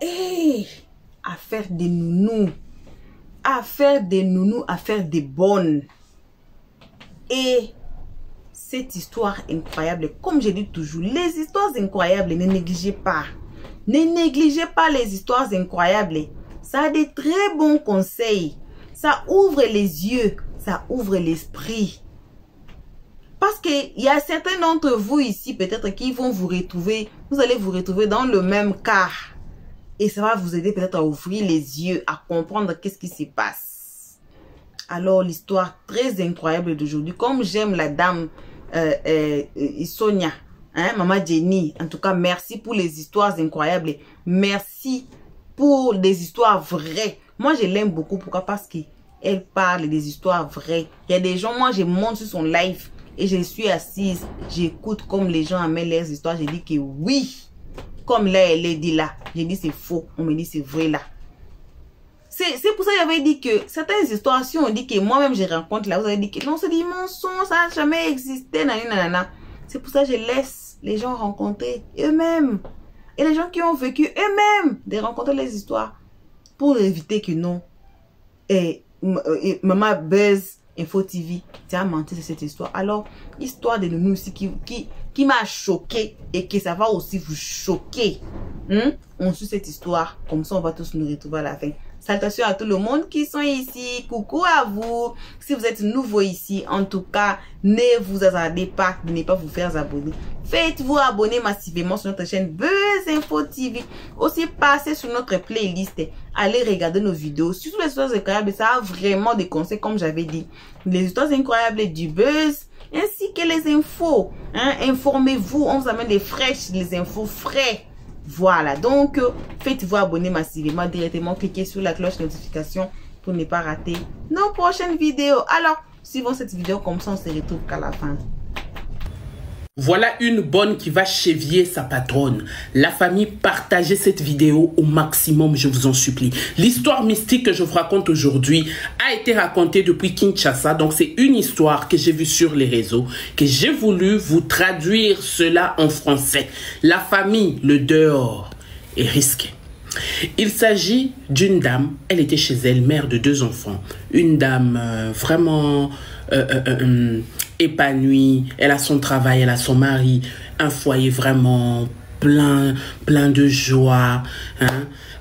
hey, à faire des nounous, à faire des nounous, à faire des bonnes. Et cette histoire incroyable, comme je dis toujours, les histoires incroyables, ne négligez pas. Ne négligez pas les histoires incroyables. Ça a des très bons conseils. Ça ouvre les yeux, ça ouvre l'esprit. Parce qu'il y a certains d'entre vous ici, peut-être, qui vont vous retrouver, vous allez vous retrouver dans le même cas. Et ça va vous aider peut-être à ouvrir les yeux, à comprendre qu'est-ce qui se passe. Alors, l'histoire très incroyable d'aujourd'hui, comme j'aime la dame Sonia, hein, Maman Jenny, en tout cas, merci pour les histoires incroyables. Merci pour des histoires vraies. Moi, je l'aime beaucoup. Pourquoi? Parce qu'elle parle des histoires vraies. Il y a des gens, moi, je monte sur son live et je suis assise, j'écoute comme les gens amènent leurs histoires. Je dis que oui, comme là, elle est dit là. Je dis c'est faux, on me dit c'est vrai là. C'est pour ça que j'avais dit que certaines histoires, si on dit que moi-même je rencontre là, vous avez dit que non, c'est des mensonges, ça n'a jamais existé, nanana. C'est pour ça que je laisse les gens rencontrer eux-mêmes. Et les gens qui ont vécu eux-mêmes de rencontrer les histoires pour éviter que non. Et Maman Buzz Info TV, tu as menti sur cette histoire. Alors, histoire de nous aussi qui m'a choqué et que ça va aussi vous choquer. On suit cette histoire, comme ça on va tous nous retrouver à la fin. Salutations à tout le monde qui sont ici. Coucou à vous. Si vous êtes nouveau ici, en tout cas, ne vous hasardez pas de ne pas vous faire abonner. Faites-vous abonner massivement sur notre chaîne Buzz Info TV. Aussi, passez sur notre playlist. Allez regarder nos vidéos. Surtout les histoires incroyables, ça a vraiment des conseils, comme j'avais dit. Les histoires incroyables du buzz, ainsi que les infos. Informez-vous, on vous amène des fraîches, les infos frais. Voilà, donc faites-vous abonner massivement, directement cliquez sur la cloche de notification pour ne pas rater nos prochaines vidéos. Alors, suivons cette vidéo, comme ça on se retrouve qu'à la fin. Voilà une bonne qui va cheviller sa patronne. La famille, partagez cette vidéo au maximum, je vous en supplie. L'histoire mystique que je vous raconte aujourd'hui a été racontée depuis Kinshasa. Donc c'est une histoire que j'ai vue sur les réseaux, que j'ai voulu vous traduire cela en français. La famille, le dehors est risqué. Il s'agit d'une dame, elle était chez elle, mère de 2 enfants. Une dame vraiment épanouie, elle a son travail, elle a son mari, un foyer vraiment plein de joie.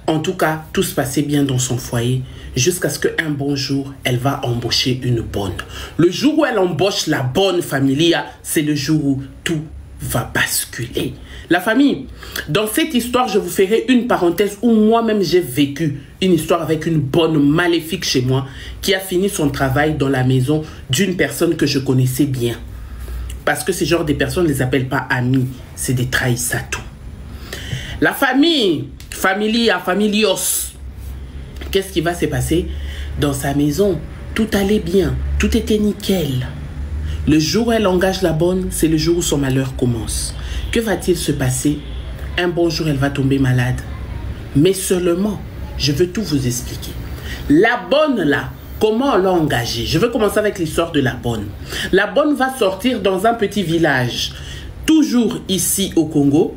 En tout cas, tout se passait bien dans son foyer jusqu'à ce qu'un bon jour, elle va embaucher une bonne. Le jour où elle embauche la bonne familia, c'est le jour où tout va basculer. La famille, dans cette histoire, je vous ferai une parenthèse où moi-même j'ai vécu une histoire avec une bonne maléfique chez moi qui a fini son travail dans la maison d'une personne que je connaissais bien. Parce que ce genre de personnes ne les appellent pas amis, c'est des trahissatou. La famille, familia, familios, qu'est-ce qui va se passer? Dans sa maison, tout allait bien, tout était nickel. Le jour où elle engage la bonne, c'est le jour où son malheur commence. Que va-t-il se passer? Un bon jour, elle va tomber malade. Mais seulement, je veux tout vous expliquer. La bonne là, comment on l'a engagée? Je veux commencer avec l'histoire de la bonne. La bonne va sortir dans un petit village, toujours ici au Congo.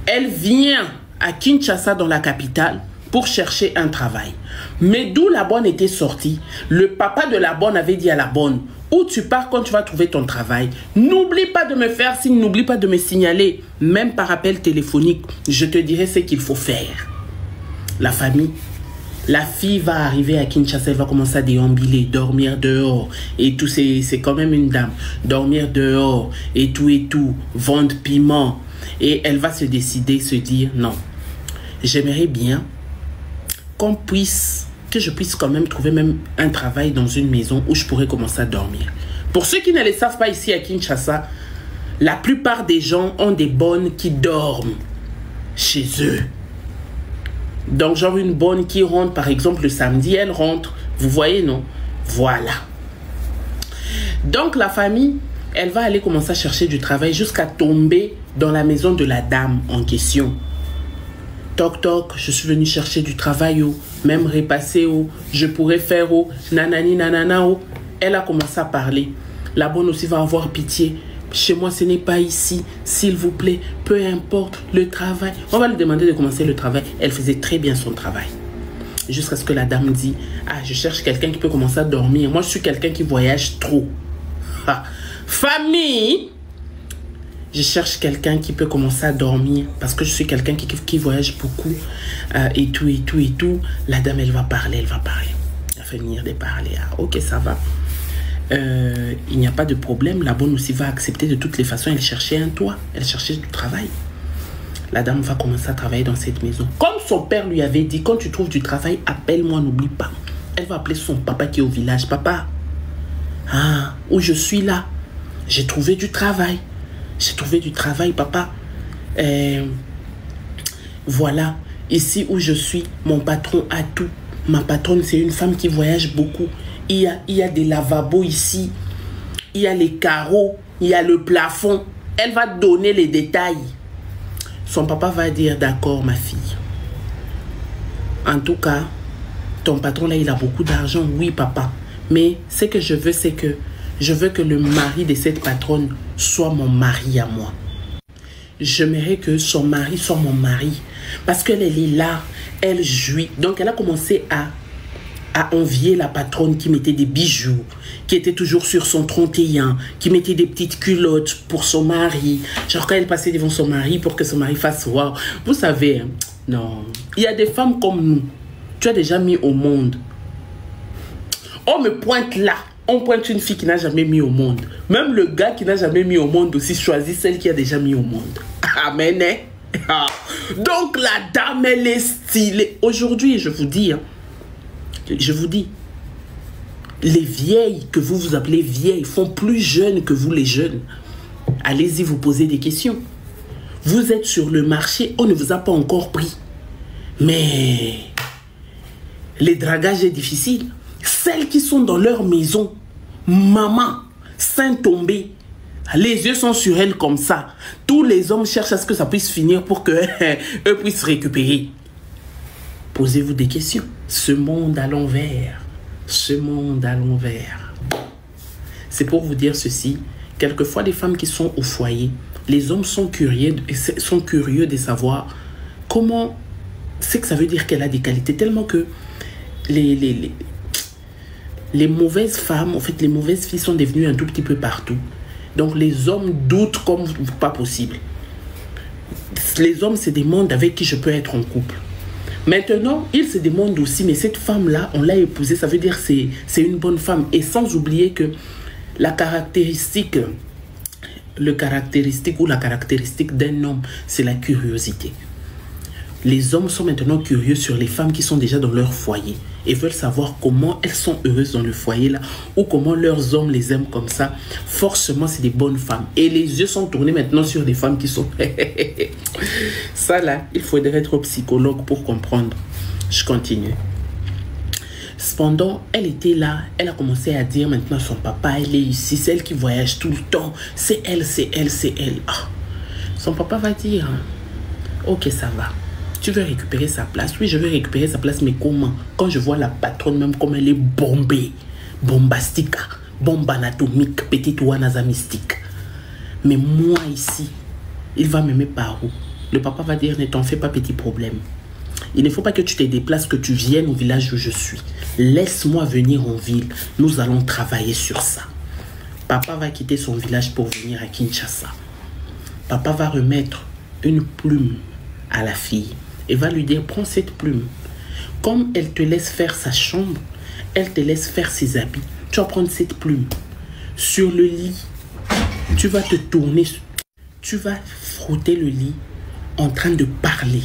Elle vient à Kinshasa, dans la capitale, pour chercher un travail. Mais d'où la bonne était sortie, le papa de la bonne avait dit à la bonne: où tu pars quand tu vas trouver ton travail, n'oublie pas de me faire signe, n'oublie pas de me signaler, même par appel téléphonique, je te dirai ce qu'il faut faire. La famille, la fille va arriver à Kinshasa, elle va commencer à déambuler, dormir dehors, et tout, c'est quand même une dame, dormir dehors, et tout, vendre piment, et elle va se décider, se dire, non, j'aimerais bien que je puisse quand même trouver même un travail dans une maison où je pourrais commencer à dormir. Pour ceux qui ne le savent pas, ici à Kinshasa, la plupart des gens ont des bonnes qui dorment chez eux. Donc genre une bonne qui rentre, par exemple le samedi, elle rentre. Vous voyez, non? Voilà. Donc la famille, elle va aller commencer à chercher du travail jusqu'à tomber dans la maison de la dame en question. Toc toc, je suis venu chercher du travail, oh, même repasser, oh, je pourrais faire, oh, nanani nanana, oh. Elle a commencé à parler. La bonne aussi va avoir pitié. Chez moi, ce n'est pas ici. S'il vous plaît, peu importe le travail. On va lui demander de commencer le travail. Elle faisait très bien son travail. Jusqu'à ce que la dame dit, ah, je cherche quelqu'un qui peut commencer à dormir. Moi, je suis quelqu'un qui voyage trop. Ah. Famille, je cherche quelqu'un qui peut commencer à dormir parce que je suis quelqu'un qui voyage beaucoup et tout, et tout, et tout. La dame, elle va parler, elle va parler. Elle va finir de parler. Ah, ok, ça va. Il n'y a pas de problème. La bonne aussi va accepter de toutes les façons. Elle cherchait un toit. Elle cherchait du travail. La dame va commencer à travailler dans cette maison. Comme son père lui avait dit, quand tu trouves du travail, appelle-moi, n'oublie pas. Elle va appeler son papa qui est au village. Papa, ah, où je suis là, j'ai trouvé du travail. J'ai trouvé du travail, papa. Voilà, ici où je suis, mon patron a tout. Ma patronne, c'est une femme qui voyage beaucoup. Il y a des lavabos ici. Il y a les carreaux. Il y a le plafond. Elle va donner les détails. Son papa va dire, d'accord, ma fille. En tout cas, ton patron, là, il a beaucoup d'argent. Oui, papa. Mais ce que je veux, c'est que je veux que le mari de cette patronne soit mon mari à moi. J'aimerais que son mari soit mon mari. Parce qu'elle est là, elle jouit. Donc, elle a commencé à envier la patronne qui mettait des bijoux, qui était toujours sur son 31, qui mettait des petites culottes pour son mari. Genre quand elle passait devant son mari pour que son mari fasse wow. Vous savez, hein, non. Il y a des femmes comme nous. Tu as déjà mis au monde. On me pointe là. On pointe une fille qui n'a jamais mis au monde. Même le gars qui n'a jamais mis au monde aussi choisit celle qui a déjà mis au monde. Amen. Hein? Donc la dame, elle est stylée. Aujourd'hui, je vous dis, hein, je vous dis, les vieilles que vous vous appelez vieilles font plus jeunes que vous les jeunes. Allez-y vous poser des questions. Vous êtes sur le marché, on ne vous a pas encore pris. Mais les dragages est difficile. Celles qui sont dans leur maison, maman, Saint-Tombé, les yeux sont sur elles comme ça. Tous les hommes cherchent à ce que ça puisse finir pour qu'eux puissent récupérer. Posez-vous des questions. Ce monde à l'envers. Ce monde à l'envers. C'est pour vous dire ceci. Quelquefois, les femmes qui sont au foyer, les hommes sont curieux de savoir comment... C'est que ça veut dire qu'elle a des qualités. Tellement que les mauvaises femmes, en fait, les mauvaises filles sont devenues un tout petit peu partout. Donc, les hommes doutent comme pas possible. Les hommes se demandent avec qui je peux être en couple. Maintenant, ils se demandent aussi, mais cette femme-là, on l'a épousée, ça veut dire que c'est une bonne femme. Et sans oublier que la caractéristique d'un homme, c'est la curiosité. Les hommes sont maintenant curieux sur les femmes qui sont déjà dans leur foyer et veulent savoir comment elles sont heureuses dans le foyer là ou comment leurs hommes les aiment comme ça. Forcément, c'est des bonnes femmes. Et les yeux sont tournés maintenant sur des femmes qui sont... Ça là, il faudrait être psychologue pour comprendre. Je continue. Cependant, elle était là. Elle a commencé à dire maintenant à son papa, elle est ici, c'est elle qui voyage tout le temps. C'est elle, c'est elle, c'est elle. Ah. Son papa va dire, ok, ça va. Tu veux récupérer sa place? Oui, je veux récupérer sa place, mais comment? Quand je vois la patronne, même comme elle est bombée, bombastique, bombe anatomique, petite ouanaza mystique. Mais moi ici, il va m'aimer par où? Le papa va dire, ne t'en fais pas, petit problème. Il ne faut pas que tu te déplaces, que tu viennes au village où je suis. Laisse-moi venir en ville. Nous allons travailler sur ça. Papa va quitter son village pour venir à Kinshasa. Papa va remettre une plume à la fille et va lui dire, prends cette plume. Comme elle te laisse faire sa chambre, elle te laisse faire ses habits. Tu vas prendre cette plume. Sur le lit, tu vas te tourner. Tu vas frotter le lit en train de parler.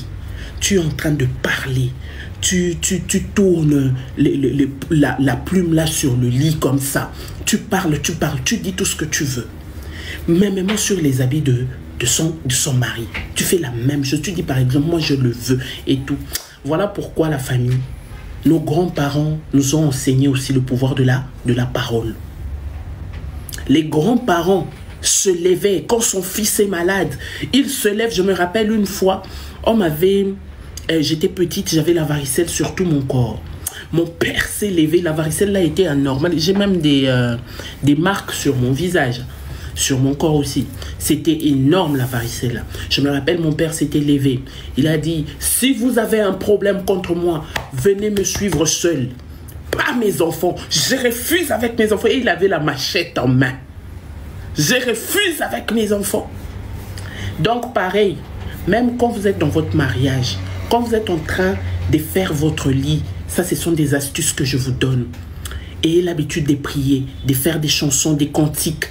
Tu es en train de parler. Tu tournes la plume là sur le lit comme ça. Tu parles, tu dis tout ce que tu veux. Même sur les habits de son mari. Tu fais la même chose. Tu dis par exemple, moi je le veux et tout. Voilà pourquoi la famille, nos grands-parents nous ont enseigné aussi le pouvoir de la parole. Les grands-parents se levaient quand son fils est malade. Il se lève. Je me rappelle une fois, j'étais petite, j'avais la varicelle sur tout mon corps. Mon père s'est levé, la varicelle là était anormale. J'ai même des marques sur mon visage. sur mon corps aussi. C'était énorme la varicelle. Je me rappelle, mon père s'était levé. Il a dit, si vous avez un problème contre moi, venez me suivre seul. Pas mes enfants. Je refuse avec mes enfants. Et il avait la machette en main. Je refuse avec mes enfants. Donc pareil, même quand vous êtes dans votre mariage, quand vous êtes en train de faire votre lit, ça ce sont des astuces que je vous donne. Ayez l'habitude de prier, de faire des chansons, des cantiques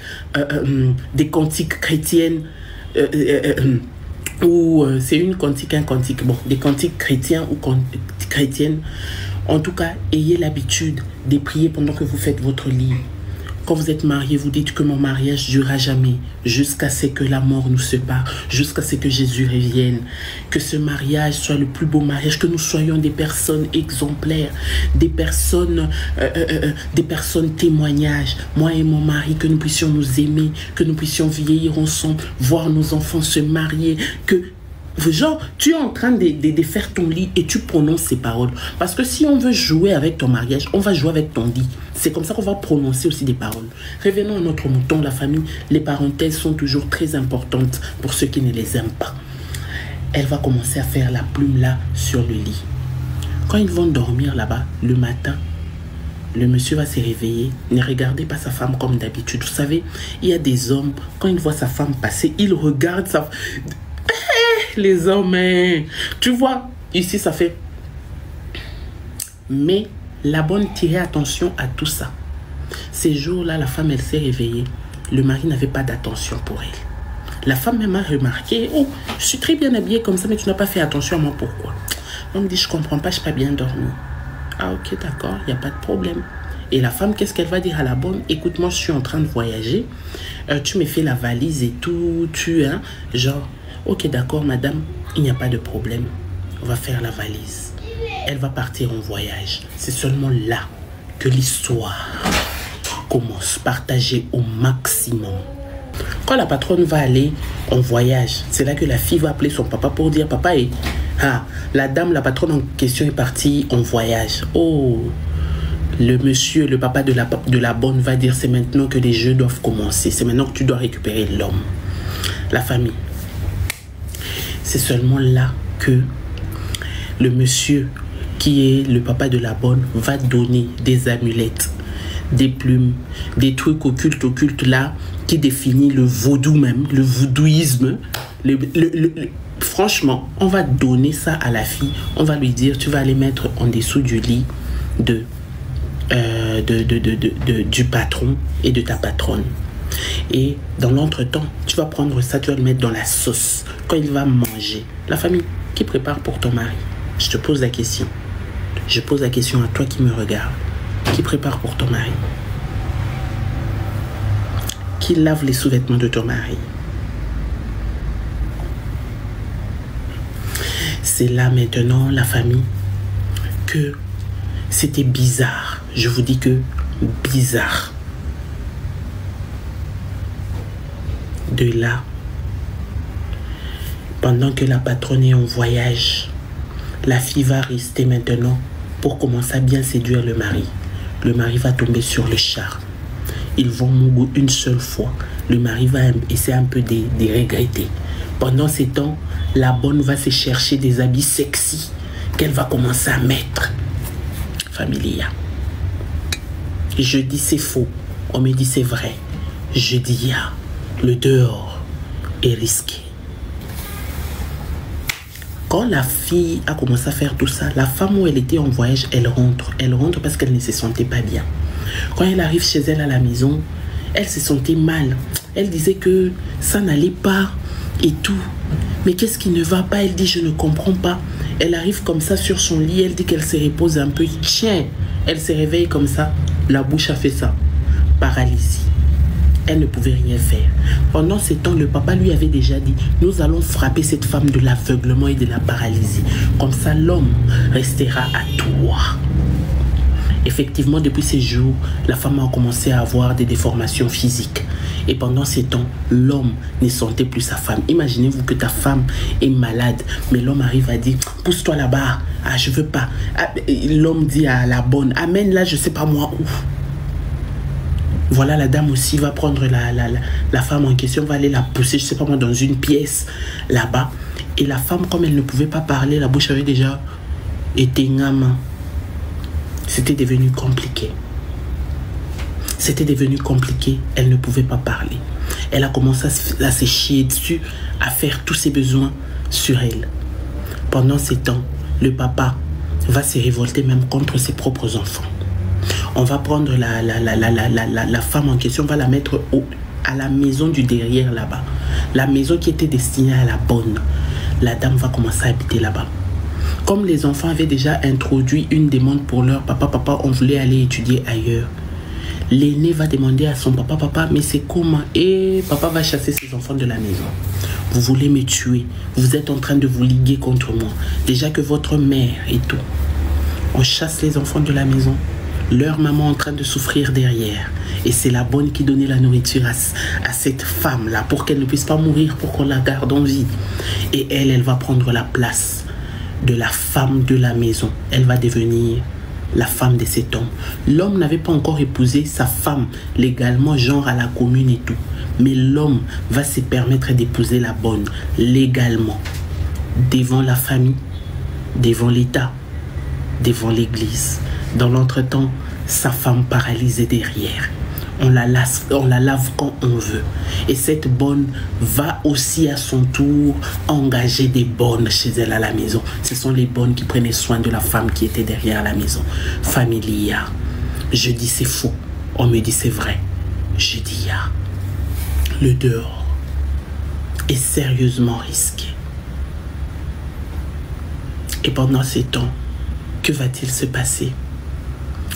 chrétiennes, ou c'est une cantique, un cantique, bon, des cantiques chrétiens ou chrétiennes. En tout cas, ayez l'habitude de prier pendant que vous faites votre lit. Quand vous êtes marié, vous dites que mon mariage durera jamais, jusqu'à ce que la mort nous sépare, jusqu'à ce que Jésus revienne. Que ce mariage soit le plus beau mariage, que nous soyons des personnes exemplaires, des personnes témoignages. Moi et mon mari, que nous puissions nous aimer, que nous puissions vieillir ensemble, voir nos enfants se marier, que... Genre, tu es en train de faire ton lit et tu prononces ces paroles. Parce que si on veut jouer avec ton mariage, on va jouer avec ton lit. C'est comme ça qu'on va prononcer aussi des paroles. Revenons à notre mouton, la famille. Les parenthèses sont toujours très importantes pour ceux qui ne les aiment pas. Elle va commencer à faire la plume là sur le lit. Quand ils vont dormir là-bas, le matin, le monsieur va se réveiller. Ne regardez pas sa femme comme d'habitude. Vous savez, il y a des hommes, quand ils voient sa femme passer, ils regardent sa... Les hommes, hein. Tu vois, ici ça fait... Mais la bonne tirait attention à tout ça. Ces jours-là, la femme, elle s'est réveillée. Le mari n'avait pas d'attention pour elle. La femme même a remarqué, oh, je suis très bien habillée comme ça, mais tu n'as pas fait attention à moi, pourquoi? On me dit, je comprends pas, je n'ai pas bien dormi. Ah ok, d'accord, il n'y a pas de problème. Et la femme, qu'est-ce qu'elle va dire à la bonne? Écoute, moi, je suis en train de voyager. Tu me fais la valise et tout, genre... Ok, d'accord, madame, il n'y a pas de problème. On va faire la valise. Elle va partir en voyage. C'est seulement là que l'histoire commence. Partagée au maximum. Quand la patronne va aller en voyage, c'est là que la fille va appeler son papa pour dire, papa, la dame, la patronne en question est partie en voyage. Oh, le monsieur, le papa de la bonne va dire, c'est maintenant que les jeux doivent commencer. C'est maintenant que tu dois récupérer l'homme. La famille. C'est seulement là que le monsieur qui est le papa de la bonne va donner des amulettes, des plumes, des trucs occultes là qui définit le vaudou même, le voodouisme. Franchement, on va donner ça à la fille. On va lui dire, tu vas aller mettre en dessous du lit du patron et de ta patronne. Et dans l'entretemps, tu vas prendre ça, tu vas le mettre dans la sauce. Quand il va manger, la famille, qui prépare pour ton mari? Je te pose la question. Je pose la question à toi qui me regarde. Qui prépare pour ton mari? Qui lave les sous-vêtements de ton mari? C'est là maintenant, la famille, que c'était bizarre. Je vous dis que bizarre. De là, pendant que la patronne est en voyage, la fille va rester maintenant pour commencer à bien séduire le mari. Le mari va tomber sur le charme. Ils vont mourir une seule fois. Le mari va essayer un peu de regretter. Pendant ces temps, la bonne va se chercher des habits sexy qu'elle va commencer à mettre. Familia. Je dis c'est faux. On me dit c'est vrai. Je dis ya. Le dehors est risqué. Quand la fille a commencé à faire tout ça, la femme où elle était en voyage, elle rentre. Elle rentre parce qu'elle ne se sentait pas bien. Quand elle arrive chez elle à la maison, elle se sentait mal. Elle disait que ça n'allait pas et tout. Mais qu'est-ce qui ne va pas? Elle dit, je ne comprends pas. Elle arrive comme ça sur son lit, elle dit qu'elle se repose un peu. Tiens, elle se réveille comme ça. La bouche a fait ça. Paralysie. Elle ne pouvait rien faire. Pendant ce temps, le papa lui avait déjà dit, nous allons frapper cette femme de l'aveuglement et de la paralysie. Comme ça, l'homme restera à toi. Effectivement, depuis ces jours, la femme a commencé à avoir des déformations physiques. Et pendant ces temps, l'homme ne sentait plus sa femme. Imaginez-vous que ta femme est malade, mais l'homme arrive à dire, pousse-toi là-bas. Ah, je veux pas. Ah, l'homme dit à la bonne, amène là, je sais pas moi où. Voilà, la dame aussi va prendre la femme en question, va aller la pousser, je sais pas moi, dans une pièce là-bas. Et la femme, comme elle ne pouvait pas parler, la bouche avait déjà été ngama. C'était devenu compliqué. C'était devenu compliqué, elle ne pouvait pas parler. Elle a commencé à se chier dessus, à faire tous ses besoins sur elle. Pendant ces temps, le papa va se révolter même contre ses propres enfants. On va prendre la femme en question, on va la mettre à la maison du derrière là-bas. La maison qui était destinée à la bonne. La dame va commencer à habiter là-bas. Comme les enfants avaient déjà introduit une demande pour leur papa, on voulait aller étudier ailleurs. L'aîné va demander à son papa, mais c'est comment? Et papa va chasser ses enfants de la maison. Vous voulez me tuer. Vous êtes en train de vous liguer contre moi. Déjà que votre mère et tout. On chasse les enfants de la maison. Leur maman en train de souffrir derrière. Et c'est la bonne qui donnait la nourriture à cette femme-là pour qu'elle ne puisse pas mourir, pour qu'on la garde en vie. Et elle va prendre la place de la femme de la maison. Elle va devenir la femme de cet homme. L'homme n'avait pas encore épousé sa femme légalement, genre à la commune et tout. Mais l'homme va se permettre d'épouser la bonne légalement. Devant la famille, devant l'État, devant l'église. Dans l'entretemps, sa femme paralysée derrière. On la lave quand on veut. Et cette bonne va aussi à son tour engager des bonnes chez elle à la maison. Ce sont les bonnes qui prenaient soin de la femme qui était derrière la maison. Familia. Je dis c'est faux. On me dit c'est vrai. Je dis ya. Le dehors est sérieusement risqué. Et pendant ces temps, que va-t-il se passer?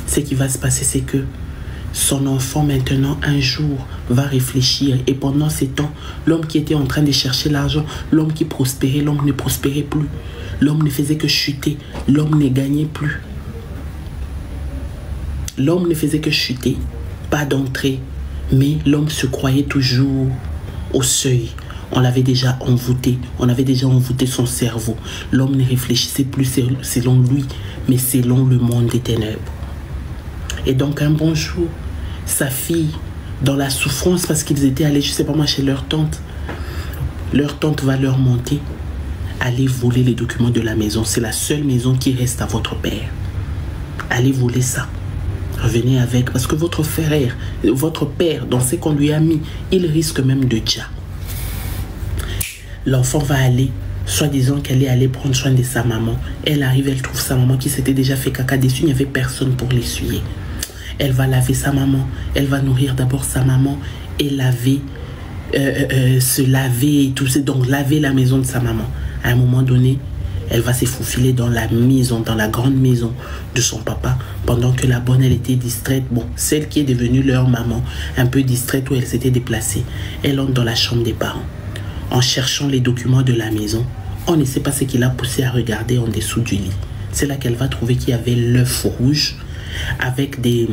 Ce qui va se passer, c'est que son enfant maintenant un jour va réfléchir, et pendant ces temps, l'homme qui était en train de chercher l'argent, l'homme qui prospérait, l'homme ne prospérait plus, l'homme ne faisait que chuter, l'homme ne gagnait plus, l'homme ne faisait que chuter, pas d'entrée, mais l'homme se croyait toujours au seuil. On l'avait déjà envoûté, on avait déjà envoûté son cerveau. L'homme ne réfléchissait plus selon lui, mais selon le monde des ténèbres. Et donc un bon jour, sa fille, dans la souffrance, parce qu'ils étaient allés, je sais pas moi, chez leur tante va leur monter, allez voler les documents de la maison. C'est la seule maison qui reste à votre père. Allez voler ça. Revenez avec, parce que votre frère, votre père, dans ce qu'on lui a mis, il risque même de déjà. L'enfant va aller, soi-disant qu'elle est allée prendre soin de sa maman. Elle arrive, elle trouve sa maman qui s'était déjà fait caca dessus, il n'y avait personne pour l'essuyer. Elle va laver sa maman, elle va nourrir d'abord sa maman et laver, se laver et tout ça, donc laver la maison de sa maman. À un moment donné, elle va se faufiler dans la maison, dans la grande maison de son papa, pendant que la bonne, elle était distraite. Bon, celle qui est devenue leur maman, un peu distraite où elle s'était déplacée, elle entre dans la chambre des parents. En cherchant les documents de la maison, on ne sait pas ce qui l'a poussé à regarder en dessous du lit. C'est là qu'elle va trouver qu'il y avait l'œuf rouge avec des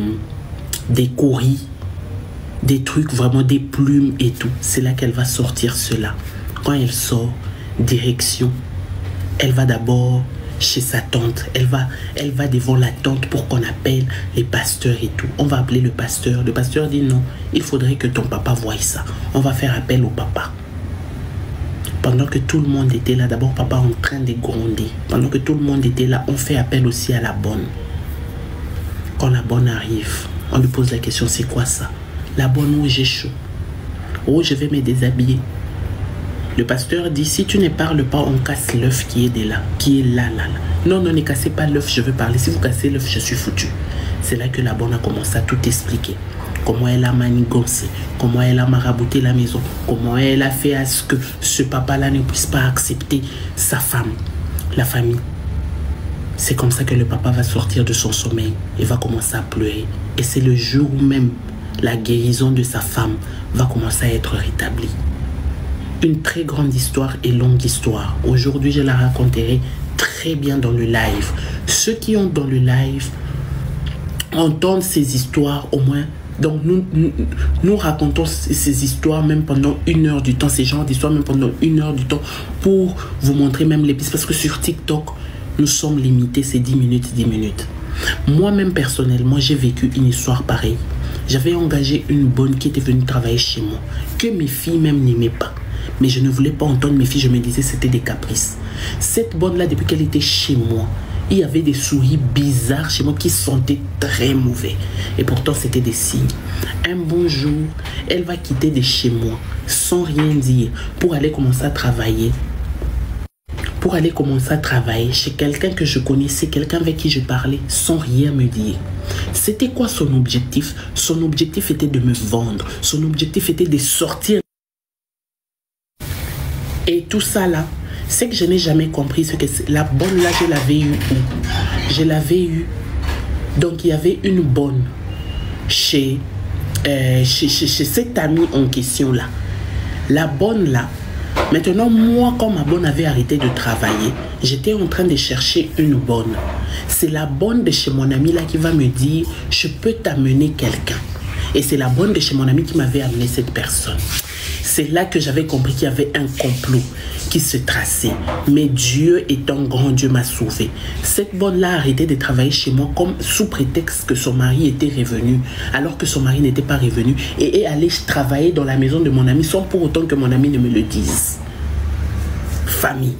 courris, des trucs, vraiment des plumes et tout. C'est là qu'elle va sortir cela. Quand elle sort, direction, elle va d'abord chez sa tante. Elle va devant la tante pour qu'on appelle les pasteurs et tout. On va appeler le pasteur. Le pasteur dit non, il faudrait que ton papa voie ça. On va faire appel au papa. Pendant que tout le monde était là, d'abord papa en train de gronder. Pendant que tout le monde était là, on fait appel aussi à la bonne. Quand la bonne arrive, on lui pose la question, c'est quoi ça? La bonne, où j'ai chaud. Oh, je vais me déshabiller. Le pasteur dit, si tu ne parles pas, on casse l'œuf qui est là. Non, ne cassez pas l'œuf, je veux parler. Si vous cassez l'œuf, je suis foutu. C'est là que la bonne a commencé à tout expliquer. Comment elle a manigancé, comment elle a marabouté la maison, comment elle a fait à ce que ce papa-là ne puisse pas accepter sa femme, la famille. C'est comme ça que le papa va sortir de son sommeil et va commencer à pleurer. Et c'est le jour où même la guérison de sa femme va commencer à être rétablie. Une très grande histoire et longue histoire. Aujourd'hui, je la raconterai très bien dans le live. Ceux qui ont dans le live entendent ces histoires au moins. Donc nous racontons ces histoires même pendant 1 heure du temps, ces genres d'histoires même pendant 1 heure du temps pour vous montrer même les pistes. Parce que sur TikTok, nous sommes limités, c'est 10 minutes. Moi-même personnellement, j'ai vécu une histoire pareille. J'avais engagé une bonne qui était venue travailler chez moi, que mes filles même n'aimaient pas. Mais je ne voulais pas entendre mes filles, je me disais c'était des caprices. Cette bonne-là, depuis qu'elle était chez moi, il y avait des souris bizarres chez moi qui sentaient très mauvais. Et pourtant, c'était des signes. Un bon jour, elle va quitter de chez moi, sans rien dire, pour aller commencer à travailler. Chez quelqu'un que je connaissais, quelqu'un avec qui je parlais, sans rien me dire. C'était quoi son objectif? Son objectif était de me vendre. Son objectif était de sortir. Et tout ça là, c'est que je n'ai jamais compris ce que c'est. La bonne là, je l'avais eue où? Je l'avais eue. Donc il y avait une bonne chez cette amie en question là. La bonne là, maintenant moi quand ma bonne avait arrêté de travailler, j'étais en train de chercher une bonne. C'est la bonne de chez mon ami là qui va me dire je peux t'amener quelqu'un. Et c'est la bonne de chez mon ami qui m'avait amené cette personne. C'est là que j'avais compris qu'il y avait un complot qui se traçait. Mais Dieu étant grand, Dieu m'a sauvé. Cette bonne-là a arrêté de travailler chez moi comme sous prétexte que son mari était revenu, alors que son mari n'était pas revenu, et est allé travailler dans la maison de mon ami sans pour autant que mon ami ne me le dise. Famille.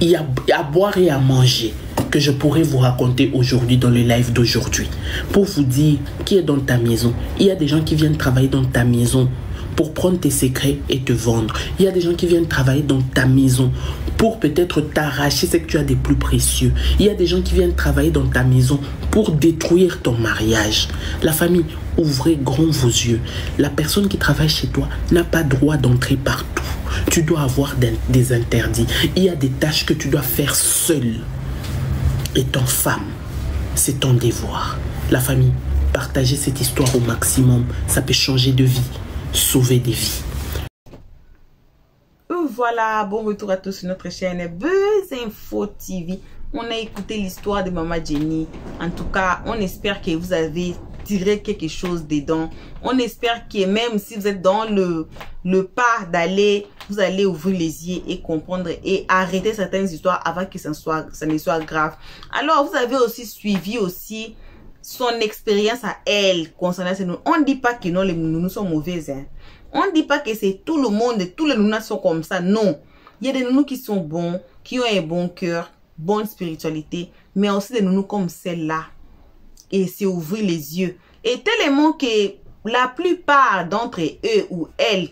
Il y a à boire et à manger que je pourrais vous raconter aujourd'hui dans le live d'aujourd'hui. Pour vous dire qui est dans ta maison. Il y a des gens qui viennent travailler dans ta maison pour prendre tes secrets et te vendre. Il y a des gens qui viennent travailler dans ta maison pour peut-être t'arracher ce que tu as de plus précieux. Il y a des gens qui viennent travailler dans ta maison pour détruire ton mariage. La famille, ouvrez grand vos yeux. La personne qui travaille chez toi n'a pas droit d'entrer partout. Tu dois avoir des interdits. Il y a des tâches que tu dois faire seule. Étant femme, c'est ton devoir. La famille, partagez cette histoire au maximum. Ça peut changer de vie. Sauver des vies. Voilà, bon retour à tous sur notre chaîne Buzz Info TV. On a écouté l'histoire de Maman Jenny. En tout cas, on espère que vous avez tiré quelque chose dedans. On espère que même si vous êtes dans le pas d'aller, vous allez ouvrir les yeux et comprendre et arrêter certaines histoires avant que ça ne soit grave. Alors, vous avez aussi suivi aussi son expérience à elle concernant ces nounous. On ne dit pas que non, les nounous sont mauvaises. Hein. On ne dit pas que c'est tout le monde, tous les nounous sont comme ça. Non. Il y a des nounous qui sont bons, qui ont un bon cœur, bonne spiritualité, mais aussi des nounous comme celle-là. Et c'est ouvrir les yeux. Et tellement que la plupart d'entre eux ou elles,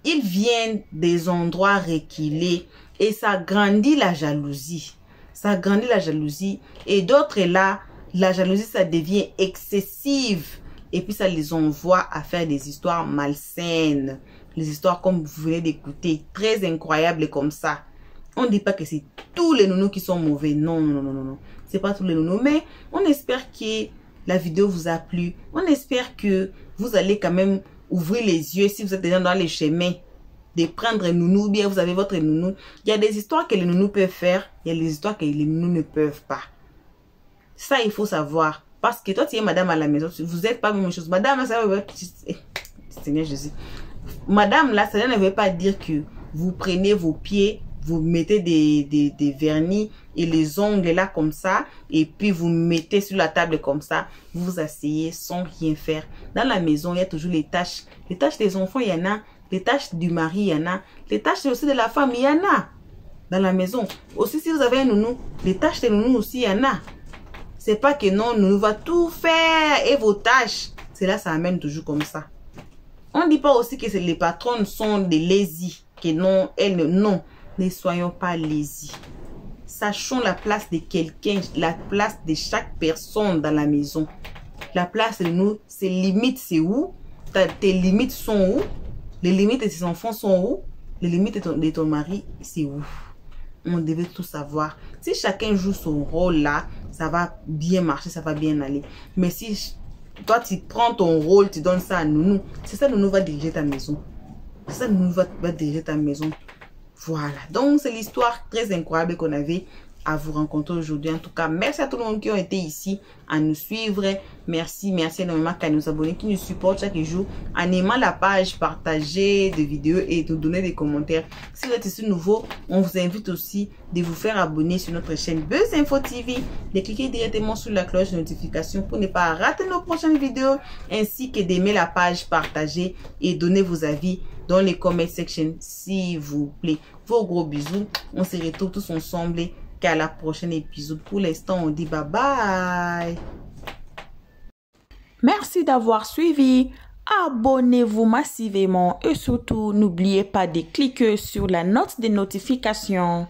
ils viennent des endroits reculés et ça grandit la jalousie. Ça grandit la jalousie. Et d'autres là, la jalousie, ça devient excessive. Et puis, ça les envoie à faire des histoires malsaines. Les histoires comme vous venez d'écouter. Très incroyables comme ça. On ne dit pas que c'est tous les nounous qui sont mauvais. Non, non, non, non, non. C'est pas tous les nounous. Mais on espère que la vidéo vous a plu. On espère que vous allez quand même ouvrir les yeux si vous êtes déjà dans les chemins de prendre un nounou. Bien, vous avez votre nounou. Il y a des histoires que les nounous peuvent faire. Il y a des histoires que les nounous ne peuvent pas. Ça, il faut savoir. Parce que toi, tu es madame à la maison. Vous n'êtes pas la même chose. Madame, ça veut... Seigneur Jésus. Madame, là, ça ne veut pas dire que vous prenez vos pieds, vous mettez des vernis et les ongles là comme ça. Et puis, vous mettez sur la table comme ça. Vous vous asseyez sans rien faire. Dans la maison, il y a toujours les tâches. Les tâches des enfants, il y en a. Les tâches du mari, il y en a. Les tâches aussi de la femme, il y en a. Dans la maison. Aussi, si vous avez un nounou, les tâches des nounous aussi, il y en a. C'est pas que non, nous va tout faire et vos tâches. C'est là, ça amène toujours comme ça. On ne dit pas aussi que les patronnes sont des lazy. Que non, elles non. Ne soyons pas lazy. Sachons la place de quelqu'un, la place de chaque personne dans la maison. La place de nous, ses limites, c'est où? Tes limites sont où? Les limites de tes enfants sont où? Les limites de ton mari, c'est où? On devait tout savoir. Si chacun joue son rôle là, ça va bien marcher, ça va bien aller. Mais si toi tu prends ton rôle, tu donnes ça à nounou, c'est ça nounou va diriger ta maison. C'est ça nounou va diriger ta maison. Voilà. Donc c'est l'histoire très incroyable qu'on avait à vous rencontrer aujourd'hui. En tout cas, merci à tout le monde qui ont été ici à nous suivre. Merci énormément à nos abonnés qui nous supportent chaque jour en aimant la page, partager des vidéos et nous donner des commentaires. Si vous êtes ici nouveau, on vous invite aussi de vous faire abonner sur notre chaîne Buzz Info TV, de cliquer directement sur la cloche de notification pour ne pas rater nos prochaines vidéos, ainsi que d'aimer la page, partager et donner vos avis dans les comment section s'il vous plaît. Vos gros bisous. On se retrouve tous ensemble qu'à la prochaine épisode. Pour l'instant, on dit bye bye. Merci d'avoir suivi. Abonnez-vous massivement et surtout n'oubliez pas de cliquer sur la note de notification.